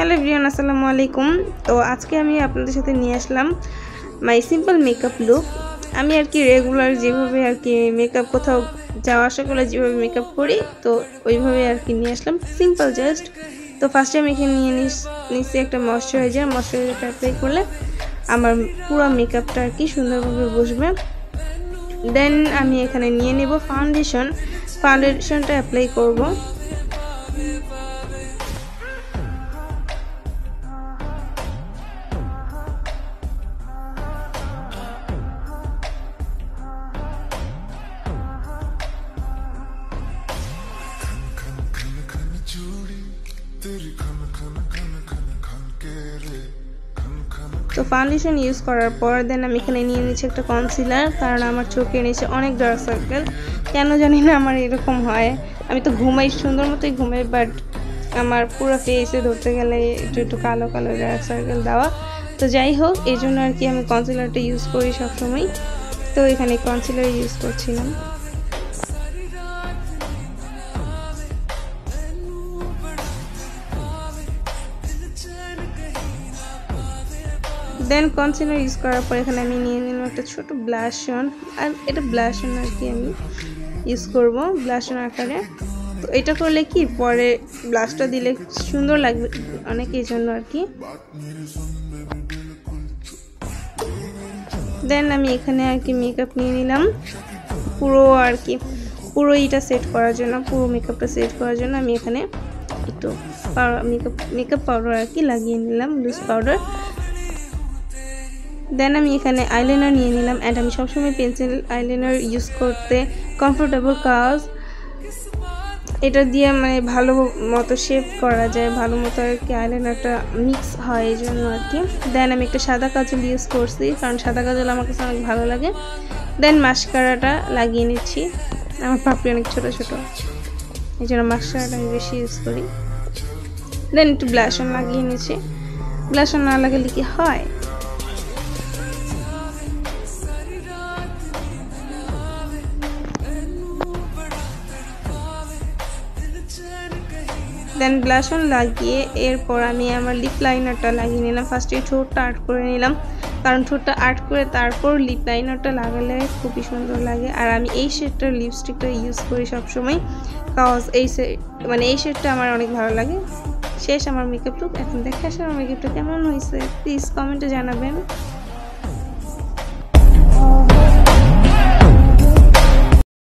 Hello everyone, আসসালামু আলাইকুম। তো আজকে আমি আপনাদের সাথে নিয়ে আসলাম মাই সিম্পল মেকআপ লুক। আমি আর কি রেগুলার যেভাবে আর কি মেকআপ কোথাও যাওয়া আসা করলে যেভাবে মেকআপ করি, তো ওইভাবে আর কি নিয়ে আসলাম সিম্পল জাস্ট। তো ফার্স্টে আমি এখানে নিয়ে নিচ্ছি একটা ময়শ্চারাইজারটা অ্যাপ্লাই করলে আমার পুরো মেকআপটা আর কি সুন্দরভাবে বসবে। দেন আমি এখানে নিয়ে নেব ফাউন্ডেশনটা অ্যাপ্লাই করব। তো ফাউন্ডেশন ইউজ করার পর দেন আমি এখানে নিয়ে নিচ্ছি একটা কনসিলার, কারণ আমার চোখের নিচে অনেক ডার্ক সার্কেল। কেন জানি না আমার এরকম হয়। আমি তো ঘুমাই, সুন্দর মতোই ঘুমাই, বাট আমার পুরো ফেসে ধরতে গেলে একটু কালো কালো ডার্ক সার্কেল দেওয়া। তো যাই হোক, এই জন্য আর কি আমি কনসিলারটা ইউজ করি সবসময়। তো এখানে কনসিলার ইউজ করছিলাম। দেন কনসিলার ইউজ করার পর এখানে আমি নিয়ে নিলাম একটা ছোট ব্লাশ অন, আর এটা ব্লাশ অন আর কি আমি ইউজ করব ব্লাশ অন আকারে। তো এটা করলে কি পরে ব্লাশটা দিলে সুন্দর লাগবে অনেক, এই জন্য আর কি। দেন আমি এখানে আর কি মেকআপ নিয়ে নিলাম পুরো এটা সেট করার জন্য, পুরো মেকআপটা সেট করার জন্য আমি এখানে একটু মেকআপ পাউডার আর কি লাগিয়ে নিলাম, লুজ পাউডার। দেন আমি এখানে আইলাইনার নিয়ে নিলাম, অ্যান্ড আমি সবসময় পেন্সিল আইলাইনার ইউজ করতে কমফোর্টেবল, কাজ এটা দিয়ে মানে ভালো মতো শেপ করা যায়, ভালো মতো আর কি আইলাইনারটা মিক্স হয়, এই জন্য আর কি। দেন আমি একটা সাদা কাজল ইউজ করছি, কারণ সাদা কাজল আমার কাছে অনেক ভালো লাগে। দেন মাস্কারাটা লাগিয়ে নিচ্ছি, আমার পাপড়ি অনেক ছোটো ছোটো, এই জন্য মাস্কারাটা আমি বেশি ইউজ করি। দেন একটু ব্লাশ অন লাগিয়ে নিচ্ছি। ব্লাশ অন না লাগালে কি হয়, দেন ব্লাশ অন লাগিয়ে এরপর আমি আমার লিপ লাইনারটা লাগিয়ে নিলাম। ফার্স্টে ঠোঁটটা আর্ট করে নিলাম, কারণ ঠোঁটটা আর্ট করে তারপর লিপ লাইনারটা লাগালে খুবই সুন্দর লাগে। আর আমি এই শেডটার লিপস্টিকটা ইউজ করি সবসময়, কজ এই শেডটা আমার অনেক ভালো লাগে। শেষ আমার মেকআপ লুক। এখন দেখে আসলে আমার মেকআপটা কেমন হয়েছে প্লিজ কমেন্টে জানাবেন।